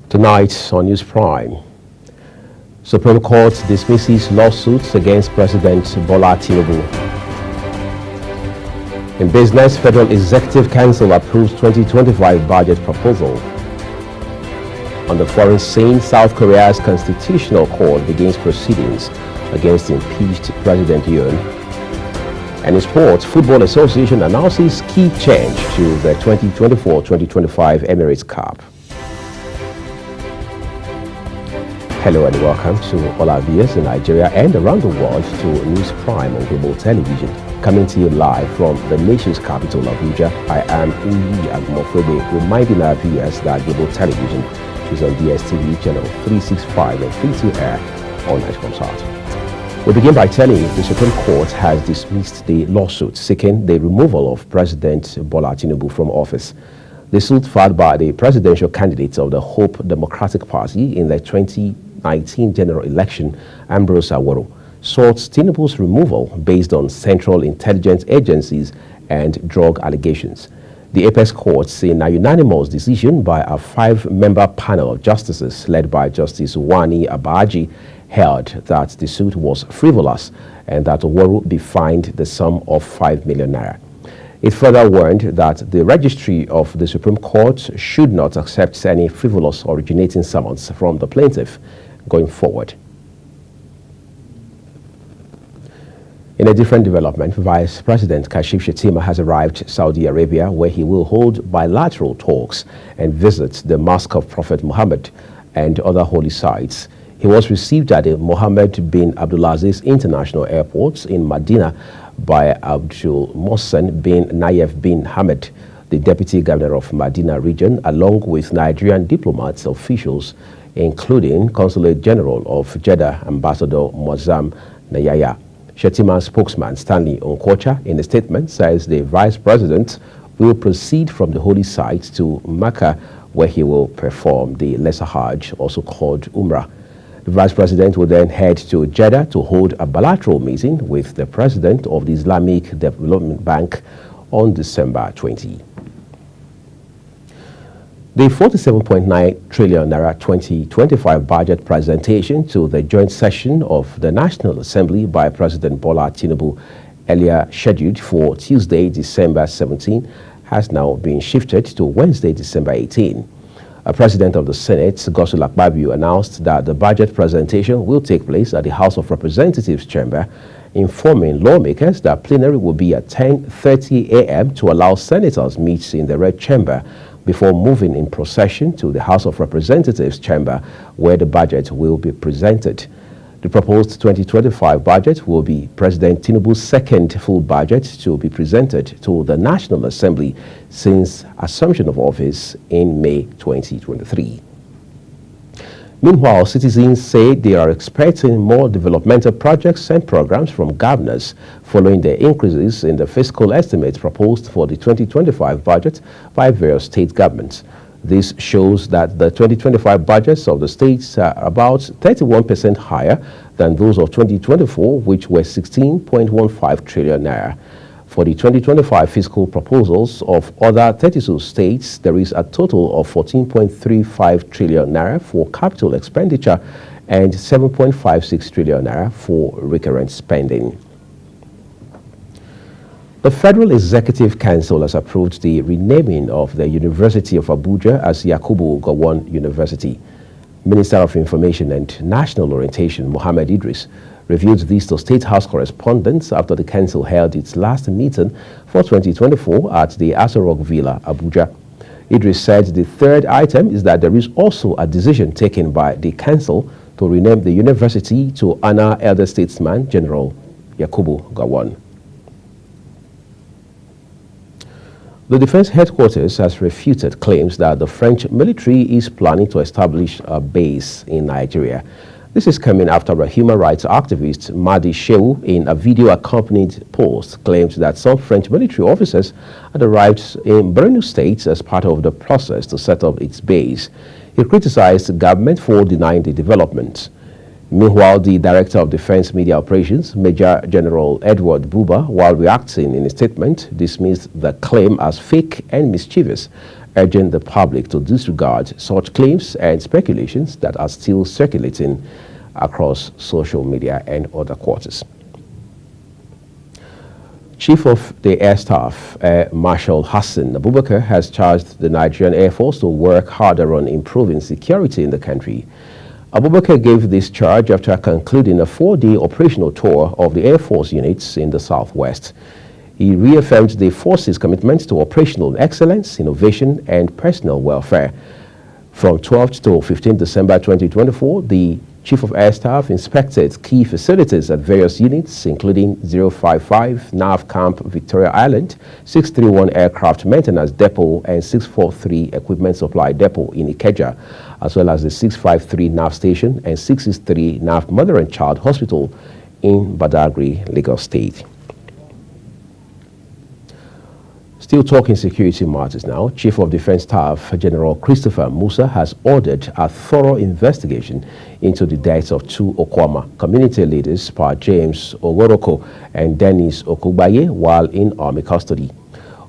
Tonight on News Prime, Supreme Court dismisses lawsuits against President Bola Tinubu. In business, Federal Executive Council approves 2025 budget proposal. On the foreign scene, South Korea's Constitutional Court begins proceedings against impeached President Yoon. And in sports, Football Association announces key change to the 2024-2025 Emirates Cup. Hello and welcome to all our viewers in Nigeria and around the world to News Prime on Global Television. Coming to you live from the nation's capital, Abuja, I am Uyi Agumofebe, reminding our viewers that Global Television is on DSTV channel 365 and free to air on Nightcomsat. We begin by telling you the Supreme Court has dismissed the lawsuit seeking the removal of President Bola Tinubu from office. The suit filed by the presidential candidate of the Hope Democratic Party in the 2019 general election, Ambrose Aworo, sought Tinubu's removal based on Central Intelligence Agencies and drug allegations. The Apex Court, in a unanimous decision by a 5-member panel of justices led by Justice Wani Abaji, held that the suit was frivolous and that Aworo be fined the sum of 5 million naira. It further warned that the registry of the Supreme Court should not accept any frivolous originating summons from the plaintiff going forward. In a different development, Vice President Kashif Shettima has arrived Saudi Arabia, where he will hold bilateral talks and visit the Mosque of Prophet Muhammad and other holy sites. He was received at the Mohammed bin Abdulaziz International Airport in Medina by Abdul Mohsen bin Nayef bin Hamad, the Deputy Governor of Medina region, along with Nigerian diplomats, officials, including Consulate General of Jeddah, Ambassador Moazzam Nayaya. Shettima's spokesman, Stanley Onkocha, in a statement says the Vice President will proceed from the holy site to Mecca, where he will perform the Lesser Hajj, also called Umrah. The Vice President will then head to Jeddah to hold a bilateral meeting with the President of the Islamic Development Bank on December 20. The 47.9 trillion naira 2025 budget presentation to the joint session of the National Assembly by President Bola Tinubu, earlier scheduled for Tuesday, December 17, has now been shifted to Wednesday, December 18. A President of the Senate, Godswill Akpabio, announced that the budget presentation will take place at the House of Representatives chamber, informing lawmakers that plenary will be at 10:30 a.m. to allow senators meet in the Red Chamber before moving in procession to the House of Representatives chamber, where the budget will be presented. The proposed 2025 budget will be President Tinubu's second full budget to be presented to the National Assembly since assumption of office in May 2023. Meanwhile, citizens say they are expecting more developmental projects and programs from governors following the increases in the fiscal estimates proposed for the 2025 budget by various state governments. This shows that the 2025 budgets of the states are about 31% higher than those of 2024, which were 16.15 trillion naira. For the 2025 fiscal proposals of other 32 states, there is a total of 14.35 trillion naira for capital expenditure and 7.56 trillion naira for recurrent spending. The Federal Executive Council has approved the renaming of the University of Abuja as Yakubu Gowon University. Minister of Information and National Orientation, Mohammed Idris, revealed this to State House correspondents after the council held its last meeting for 2024 at the Aso Rock Villa, Abuja. Idris said the third item is that there is also a decision taken by the council to rename the university to honor elder statesman General Yakubu Gowon. The Defense Headquarters has refuted claims that the French military is planning to establish a base in Nigeria. This is coming after a human rights activist, Madi Shehu, in a video-accompanied post, claimed that some French military officers had arrived in Borno State as part of the process to set up its base. He criticized the government for denying the development. Meanwhile, the Director of Defense Media Operations, Major General Edward Buba, while reacting in a statement, dismissed the claim as fake and mischievous, urging the public to disregard such claims and speculations that are still circulating across social media and other quarters. Chief of the Air Staff, Air Marshal Hassan Abubakar, has charged the Nigerian Air Force to work harder on improving security in the country. Abubakar gave this charge after concluding a 4-day operational tour of the Air Force units in the Southwest. He reaffirmed the force's commitment to operational excellence, innovation, and personal welfare. From 12th to 15th December 2024, the Chief of Air Staff inspected key facilities at various units, including 055 NAV Camp Victoria Island, 631 Aircraft Maintenance Depot, and 643 Equipment Supply Depot in Ikeja, as well as the 653 NAV Station and 663 NAV Mother and Child Hospital in Badagry, Lagos State. Still talking security matters now, Chief of Defense Staff General Christopher Musa has ordered a thorough investigation into the deaths of 2 Okwama community leaders, Pa James Ogoroko and Dennis Okubaye, while in army custody.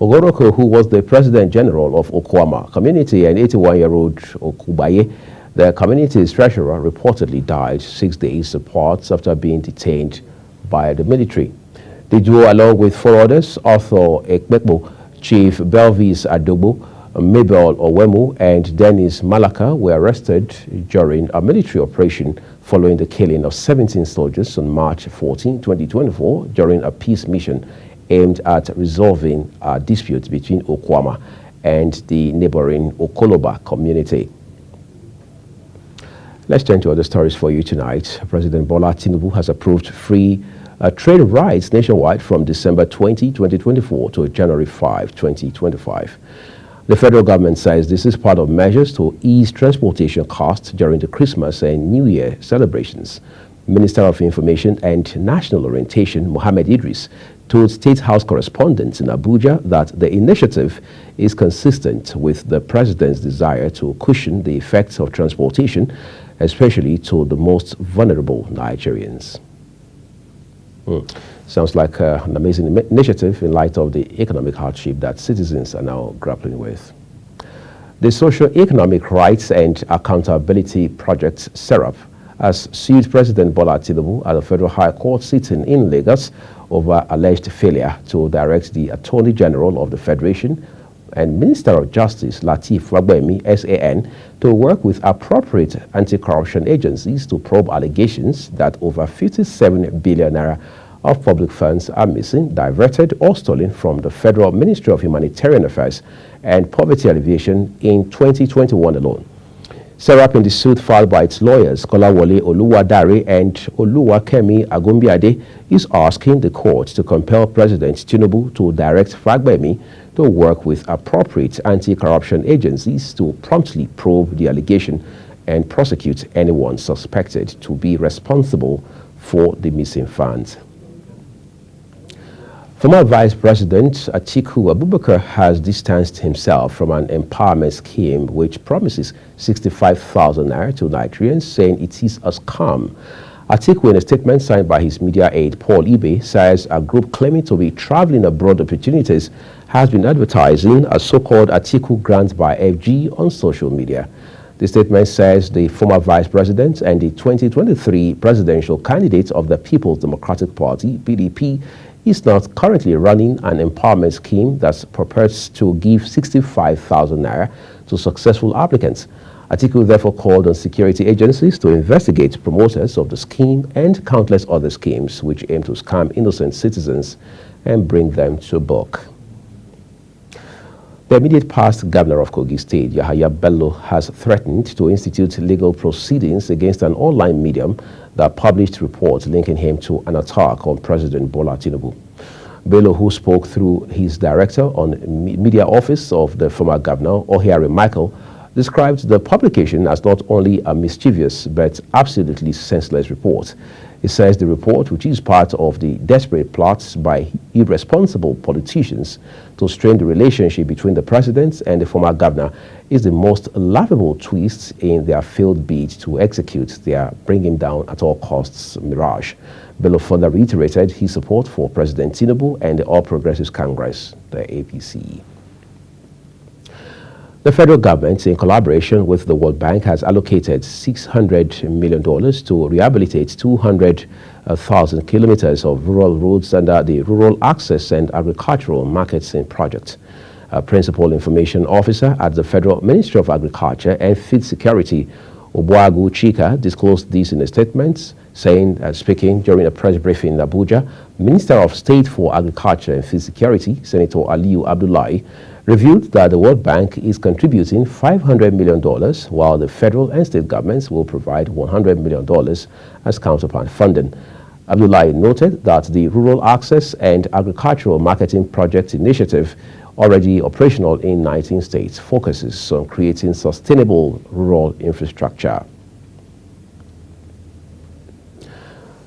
Ogoroko, who was the President General of Okwama community, and 81-year-old Okubaye, the community's treasurer, reportedly died 6 days apart after being detained by the military. The duo, along with 4 others, Arthur Ekpekbo, Chief Belvis Adobo, Mabel Owemu, and Dennis Malaka, were arrested during a military operation following the killing of 17 soldiers on March 14, 2024, during a peace mission aimed at resolving a dispute between Okwama and the neighboring Okoloba community. Let's turn to other stories for you tonight. President Bola Tinubu has approved free trade rights nationwide from December 20, 2024 to January 5, 2025. The federal government says this is part of measures to ease transportation costs during the Christmas and New Year celebrations. Minister of Information and National Orientation, Mohammed Idris, told State House correspondents in Abuja that the initiative is consistent with the president's desire to cushion the effects of transportation, especially to the most vulnerable Nigerians. Sounds like an amazing initiative in light of the economic hardship that citizens are now grappling with. The Socio-Economic Rights and Accountability Project, SERAP, has sued President Bola Tinubu at the Federal High Court sitting in Lagos over alleged failure to direct the Attorney General of the Federation and Minister of Justice, Lateef Fagbemi, SAN, to work with appropriate anti-corruption agencies to probe allegations that over 57 billion naira of public funds are missing, diverted, or stolen from the Federal Ministry of Humanitarian Affairs and Poverty Alleviation in 2021 alone. SERAP, in the suit filed by its lawyers, Kolawole Oluwadare and Oluwakemi Agumbiade, is asking the court to compel President Tinubu to direct Fagbemi to work with appropriate anti-corruption agencies to promptly probe the allegation and prosecute anyone suspected to be responsible for the missing funds. Former Vice President Atiku Abubakar has distanced himself from an empowerment scheme which promises 65,000 naira to Nigerians, saying it is a scam. Atiku, in a statement signed by his media aide Paul Ibe, says a group claiming to be traveling abroad opportunities has been advertising a so-called Atiku grant by FG on social media. The statement says the former vice president and the 2023 presidential candidate of the People's Democratic Party, PDP, is not currently running an empowerment scheme that purports to give 65,000 naira to successful applicants. Atiku therefore called on security agencies to investigate promoters of the scheme and countless other schemes which aim to scam innocent citizens and bring them to book. The immediate past governor of Kogi State, Yahaya Bello, has threatened to institute legal proceedings against an online medium that published reports linking him to an attack on President Bola Tinubu. Bello, who spoke through his director on media office of the former governor, Ohiare Michael, described the publication as not only a mischievous but absolutely senseless report. He says the report, which is part of the desperate plots by irresponsible politicians to strain the relationship between the president and the former governor, is the most laughable twist in their failed bid to execute their bring him down at all costs mirage. Bello further reiterated his support for President Tinubu and the All Progressives Congress, the APC. The federal government, in collaboration with the World Bank, has allocated $600 million to rehabilitate 200,000 kilometers of rural roads under the Rural Access and Agricultural Marketing Project. A principal information officer at the Federal Ministry of Agriculture and Food Security, Obuagu Chika, disclosed this in a statement, saying, speaking during a press briefing in Abuja, Minister of State for Agriculture and Food Security, Senator Aliyu Abdullahi, revealed that the World Bank is contributing $500 million, while the federal and state governments will provide $100 million as counterpart funding. Abdullahi noted that the Rural Access and Agricultural Marketing Project initiative, already operational in 19 states, focuses on creating sustainable rural infrastructure.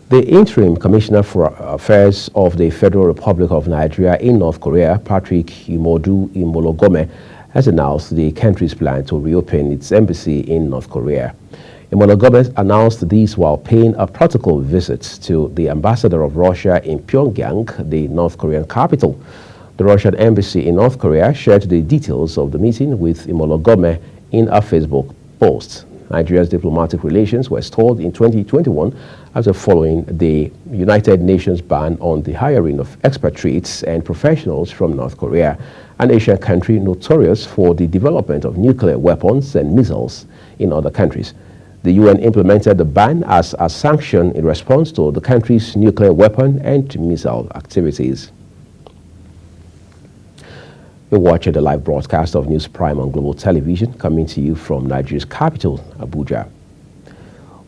The interim commissioner for affairs of the Federal Republic of Nigeria in North Korea, Patrick Imodu Imologome, has announced the country's plan to reopen its embassy in North Korea. Imologome announced this while paying a protocol visit to the ambassador of Russia in Pyongyang, the North Korean capital. The Russian embassy in North Korea shared the details of the meeting with Imologome in a Facebook post. Nigeria's diplomatic relations were stalled in 2021 after following the United Nations ban on the hiring of expatriates and professionals from North Korea, an Asian country notorious for the development of nuclear weapons and missiles in other countries. The UN implemented the ban as a sanction in response to the country's nuclear weapon and missile activities. You're watching the live broadcast of News Prime on Global Television, coming to you from Nigeria's capital, Abuja.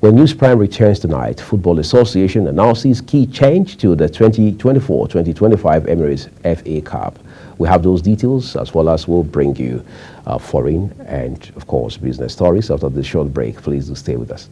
When News Prime returns tonight, Football Association announces key change to the 2024-2025 Emirates FA Cup. We have those details, as well as we'll bring you foreign and, of course, business stories after this short break. Please do stay with us.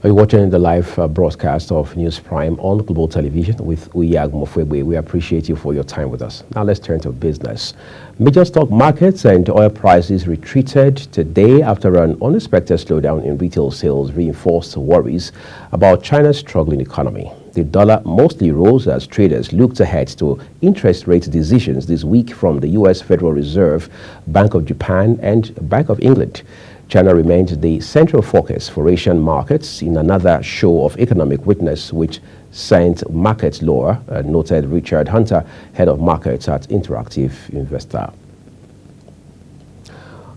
You're watching the live broadcast of News Prime on Global Television with Uyag Mofwegwe. We appreciate you for your time with us. Now let's turn to business. Major stock markets and oil prices retreated today after an unexpected slowdown in retail sales reinforced worries about China's struggling economy. The dollar mostly rose as traders looked ahead to interest rate decisions this week from the U.S. Federal Reserve, Bank of Japan, and Bank of England. China remained the central focus for Asian markets in another show of economic weakness, which sent markets lower, noted Richard Hunter, head of markets at Interactive Investor.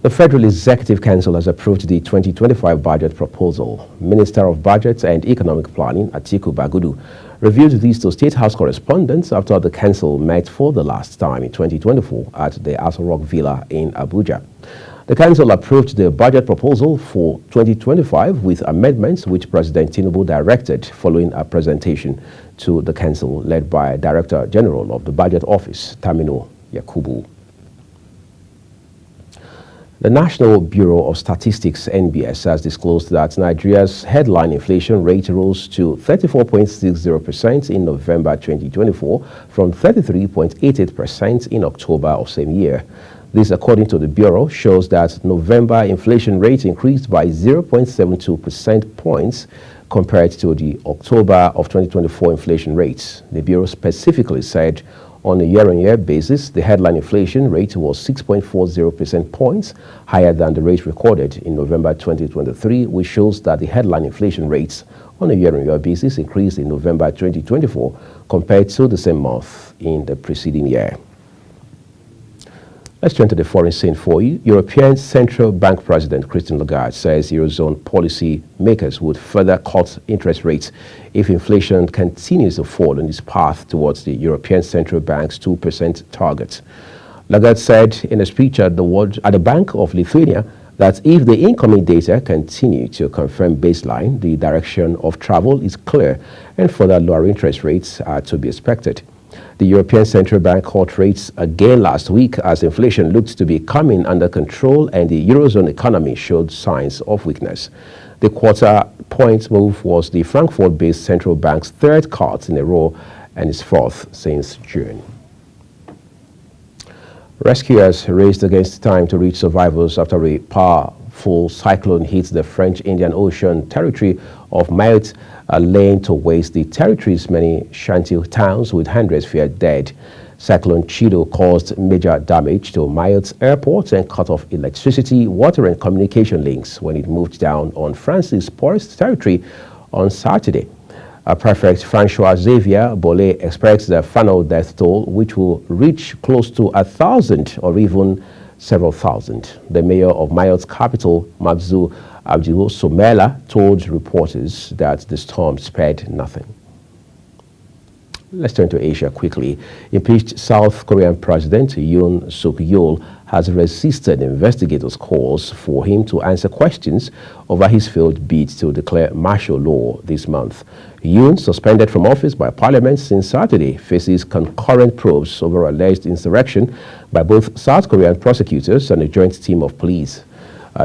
The Federal Executive Council has approved the 2025 budget proposal. Minister of Budget and Economic Planning, Atiku Bagudu, revealed this to State House correspondents after the council met for the last time in 2024 at the Aso Rock Villa in Abuja. The Council approved the budget proposal for 2025 with amendments which President Tinubu directed following a presentation to the Council led by Director General of the Budget Office, Tamino Yakubu. The National Bureau of Statistics, NBS, has disclosed that Nigeria's headline inflation rate rose to 34.60% in November 2024 from 33.88% in October of same year. This, according to the Bureau, shows that November inflation rate increased by 0.72 percentage points compared to the October of 2024 inflation rates. The Bureau specifically said on a year-on-year basis, the headline inflation rate was 6.40 percentage points higher than the rate recorded in November 2023, which shows that the headline inflation rates on a year-on-year basis increased in November 2024 compared to the same month in the preceding year. Let's turn to the foreign scene for you. European Central Bank President Christine Lagarde says Eurozone policy makers would further cut interest rates if inflation continues to fall on its path towards the European Central Bank's 2% target. Lagarde said in a speech at the Bank of Lithuania that if the incoming data continue to confirm baseline, the direction of travel is clear and further lower interest rates are to be expected. The European Central Bank cut rates again last week as inflation looked to be coming under control and the Eurozone economy showed signs of weakness. The quarter-point move was the Frankfurt-based central bank's third cut in a row and its fourth since June. Rescuers raced against time to reach survivors after a powerful cyclone hit the French Indian Ocean territory of Mayotte, laying to waste the territory's many shanty towns with hundreds feared dead. Cyclone Chido caused major damage to Mayotte's airport and cut off electricity, water and communication links when it moved down on France's poorest territory on Saturday. Prefect Francois Xavier Bollé expects the final death toll, which will reach close to 1,000 or even several thousand. The mayor of Mayotte's capital, Mabzou Abdou Somela, told reporters that the storm spared nothing. Let's turn to Asia quickly. Impeached South Korean President Yoon Suk-yeol has resisted investigators' calls for him to answer questions over his failed bid to declare martial law this month. Yoon, suspended from office by parliament since Saturday, faces concurrent probes over alleged insurrection by both South Korean prosecutors and a joint team of police.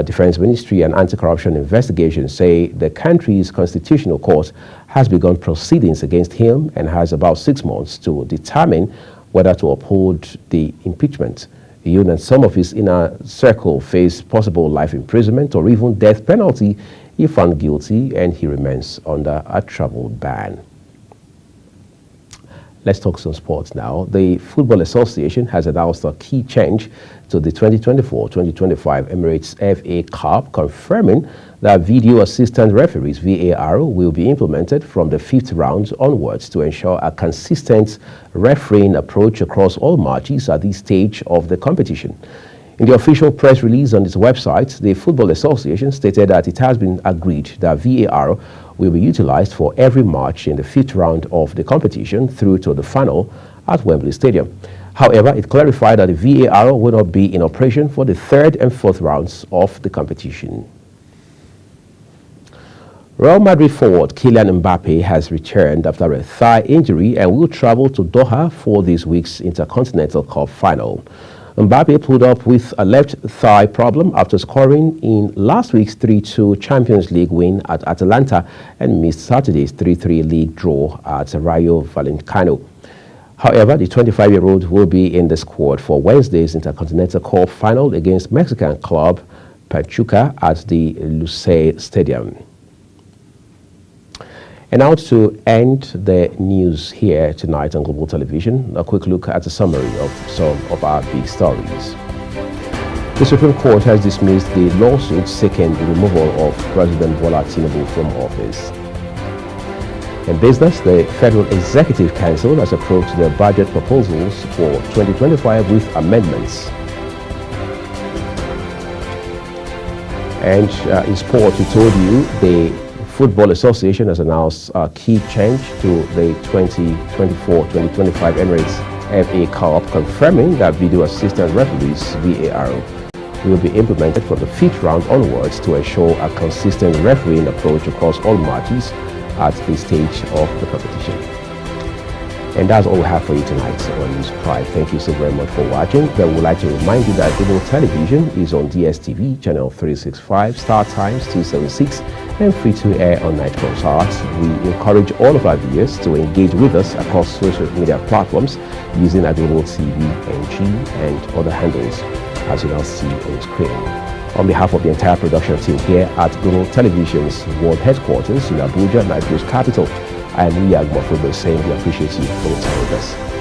Defense Ministry and anti-corruption investigations say the country's constitutional court has begun proceedings against him and has about 6 months to determine whether to uphold the impeachment. Yoon and some of his inner circle face possible life imprisonment or even death penalty if found guilty, and he remains under a travel ban. Let's talk some sports now. The Football Association has announced a key change to the 2024-2025 Emirates FA Cup, confirming that video assistant referees VAR will be implemented from the 5th round onwards to ensure a consistent refereeing approach across all matches at this stage of the competition. In the official press release on its website, the Football Association stated that it has been agreed that VAR will be utilized for every match in the 5th round of the competition through to the final at Wembley Stadium. However, it clarified that the VAR will not be in operation for the 3rd and 4th rounds of the competition. Real Madrid forward Kylian Mbappe has returned after a thigh injury and will travel to Doha for this week's Intercontinental Cup final. Mbappe pulled up with a left thigh problem after scoring in last week's 3-2 Champions League win at Atalanta and missed Saturday's 3-3 league draw at Rayo Vallecano. However, the 25-year-old will be in the squad for Wednesday's Intercontinental Cup final against Mexican club Pachuca at the Lusail Stadium. And now to end the news here tonight on Global Television, a quick look at a summary of some of our big stories. The Supreme Court has dismissed the lawsuit seeking the removal of President Bola Tinubu from office. In business, the Federal Executive Council has approved the budget proposals for 2025 with amendments. And in sport, we told you the Football Association has announced a key change to the 2024-2025 Emirates FA Cup, confirming that video assistant referees VAR will be implemented from the 5th round onwards to ensure a consistent refereeing approach across all matches at this stage of the competition. And that's all we have for you tonight on News Pride. Thank you so very much for watching. Then we'd like to remind you that Global Television is on DSTV, channel 365, Star Times 276, and free to air on Night Concerts. We encourage all of our viewers to engage with us across social media platforms using our Global TV, NG, and other handles, as you now see on the screen. On behalf of the entire production team here at Global Television's world headquarters in Abuja, Nigeria's capital, I am Iyag Mofobe saying we appreciate you for your time with us.